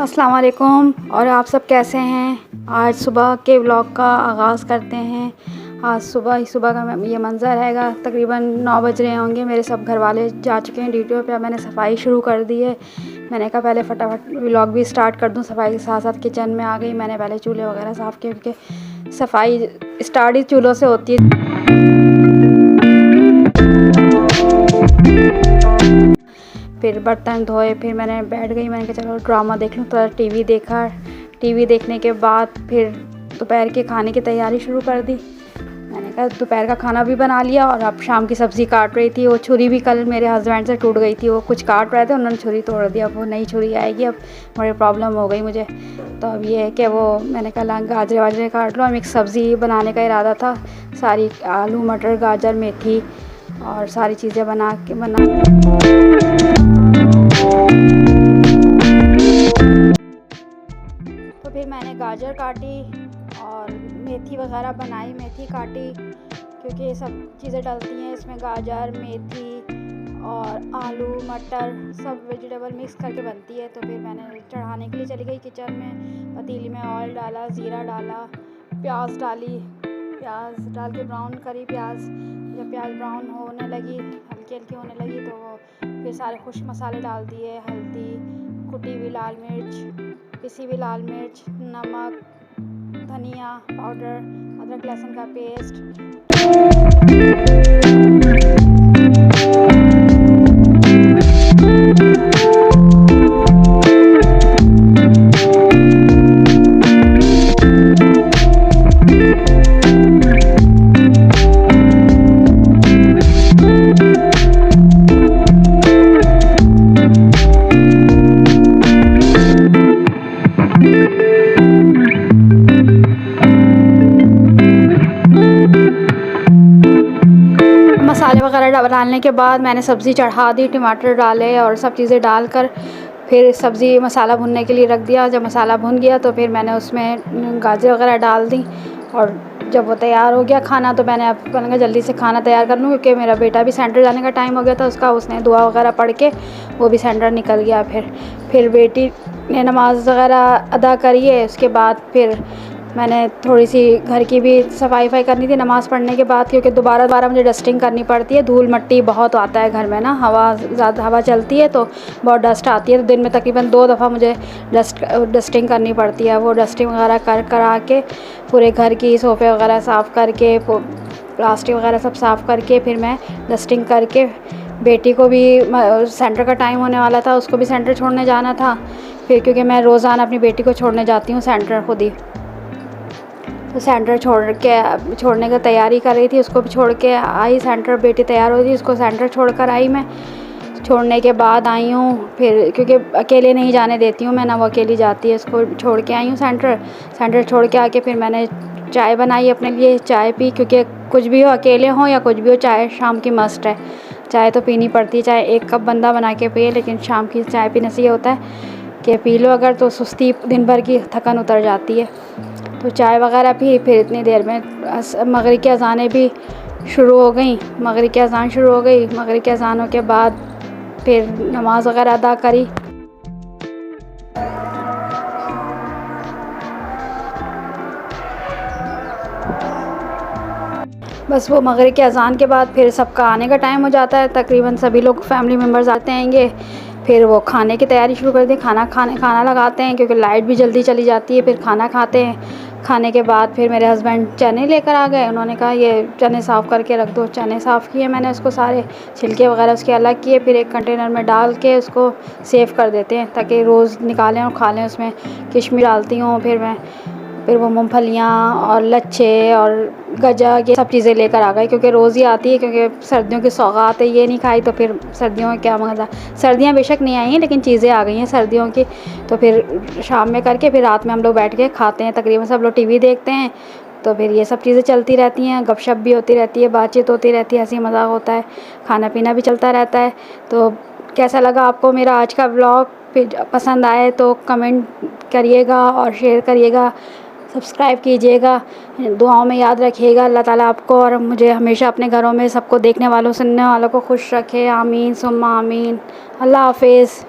अस्सलाम वालेकुम। और आप सब कैसे हैं। आज सुबह के व्लॉग का आगाज़ करते हैं। आज सुबह का ये मंज़र हैगा। तकरीबन 9 बज रहे होंगे। मेरे सब घर वाले जा चुके हैं ड्यूटी पे। मैंने सफाई शुरू कर दी है। मैंने कहा पहले फटाफट व्लॉग भी स्टार्ट कर दूं। सफाई के साथ साथ किचन में आ गई। मैंने पहले चूल्हे वगैरह साफ़ किए क्योंकि सफाई स्टार्ट ही चूल्हों से होती है। फिर बर्तन धोए, फिर मैंने बैठ गई। मैंने कहा चलो ड्रामा देख लूँ। थोड़ा टीवी देखा। टीवी देखने के बाद फिर दोपहर के खाने की तैयारी शुरू कर दी। मैंने कहा दोपहर का खाना भी बना लिया और अब शाम की सब्ज़ी काट रही थी। वो छुरी भी कल मेरे हस्बैंड से टूट गई थी। वो कुछ काट रहे थे, उन्होंने छुरी तोड़ दिया। अब वो नई छुरी आएगी। अब बड़ी प्रॉब्लम हो गई मुझे। तो अब ये है कि वो मैंने कहा गाजरे वाजरे काट लो। मिक्स सब्ज़ी बनाने का इरादा था। सारी आलू मटर गाजर मेथी और सारी चीज़ें बना तो फिर मैंने गाजर काटी और मेथी वगैरह बनाई। मेथी काटी क्योंकि ये सब चीज़ें डलती हैं इसमें, गाजर मेथी और आलू मटर सब वेजिटेबल मिक्स करके बनती है। तो फिर मैंने चढ़ाने के लिए चली गई किचन में। पतीली में ऑयल डाला, ज़ीरा डाला, प्याज डाली। प्याज डाल के ब्राउन करी प्याज। जब प्याज ब्राउन होने लगी, हल्की हल्की होने लगी, तो वो फिर सारे खुश्क मसाले डाल दिए। हल्दी, कुटी हुई लाल मिर्च, पिसी हुई लाल मिर्च, नमक, धनिया पाउडर, अदरक लहसुन का पेस्ट। मसाले वगैरह डालने के बाद मैंने सब्ज़ी चढ़ा दी। टमाटर डाले और सब चीज़ें डालकर फिर सब्ज़ी मसाला भुनने के लिए रख दिया। जब मसाला भुन गया तो फिर मैंने उसमें गाजर वगैरह डाल दी। और जब वो तैयार हो गया खाना, तो मैंने अब कहा जल्दी से खाना तैयार कर लूँ क्योंकि मेरा बेटा भी सेंटर जाने का टाइम हो गया था उसका। उसने दुआ वगैरह पढ़ के वो भी सेंटर निकल गया। फिर बेटी ने नमाज़ वगैरह अदा करी है। उसके बाद फिर मैंने थोड़ी सी घर की भी सफाई करनी थी नमाज़ पढ़ने के बाद, क्योंकि दोबारा मुझे डस्टिंग करनी पड़ती है। धूल मिट्टी बहुत आता है घर में ना, हवा चलती है तो बहुत डस्ट आती है। तो दिन में तकरीबन 2 दफ़ा मुझे डस्टिंग करनी पड़ती है। वो डस्टिंग वगैरह करा के पूरे घर की सोफ़े वगैरह साफ़ करके, प्लास्टिक वगैरह सब साफ़ करके, फिर मैं डस्टिंग करके बेटी को भी सेंटर का टाइम होने वाला था, उसको भी सेंटर छोड़ने जाना था। फिर क्योंकि मैं रोज़ाना अपनी बेटी को छोड़ने जाती हूँ सेंटर खुद ही, तो सेंटर छोड़ने की तैयारी कर रही थी। उसको भी छोड़ के आई सेंटर। बेटी तैयार हो थी, उसको सेंटर छोड़कर आई मैं। छोड़ने के बाद आई हूँ फिर, क्योंकि अकेले नहीं जाने देती हूँ मैं, ना वो अकेली जाती है। उसको छोड़ के आई हूँ सेंटर छोड़ के आके फिर मैंने चाय बनाई अपने लिए। चाय पी, क्योंकि कुछ भी हो, अकेले हों या कुछ भी हो, चाय शाम की मस्ट है। चाय तो पीनी पड़ती है। चाहे 1 कप बंदा बना के पिए, लेकिन शाम की चाय पीने से ये होता है कि पी लो अगर तो सुस्ती दिन भर की थकन उतर जाती है। तो चाय वगैरह पी। फिर इतनी देर में मगरिब की अज़ानें भी शुरू हो गई। मगरिब की अज़ान शुरू हो गई। मगरिब के अज़ानों के बाद फिर नमाज़ वगैरह अदा करी। बस वो मगरिब के अज़ान के बाद फिर सबका आने का टाइम हो जाता है। तकरीबन सभी लोग फैमिली मेम्बर्स आते हैंगे। फिर वो खाने की तैयारी शुरू कर दी। खाना लगाते हैं क्योंकि लाइट भी जल्दी चली जाती है। फिर खाना खाते हैं। खाने के बाद फिर मेरे हस्बैंड चने लेकर आ गए। उन्होंने कहा ये चने साफ़ करके रख दो। चने साफ़ किए मैंने, उसको सारे छिलके वगैरह उसके अलग किए। फिर एक कंटेनर में डाल के उसको सेव कर देते हैं ताकि रोज़ निकालें और खा लें। उसमें किशमिश डालती हूँ। फिर वो मूंगफलियाँ और लच्छे और गजा ये सब चीज़ें लेकर आ गए, क्योंकि रोज़ ही आती है। क्योंकि सर्दियों की सौगात है, ये नहीं खाई तो फिर सर्दियों में क्या मज़ा। सर्दियाँ बेशक नहीं आई हैं लेकिन चीज़ें आ गई हैं सर्दियों की। तो फिर शाम में करके फिर रात में हम लोग बैठ के खाते हैं। तकरीबन सब लोग टीवी देखते हैं, तो फिर ये सब चीज़ें चलती रहती हैं। गपशप भी होती रहती है, बातचीत होती रहती है, हंसी मज़ाक होता है, खाना पीना भी चलता रहता है। तो कैसा लगा आपको मेरा आज का व्लॉग? फिर पसंद आए तो कमेंट करिएगा और शेयर करिएगा, सब्सक्राइब कीजिएगा। दुआओं में याद रखिएगा। अल्लाह ताला आपको और मुझे हमेशा अपने घरों में सबको देखने वालों सुनने वालों को खुश रखे। आमीन सुम्मा आमीन। अल्लाह हाफ़िज़।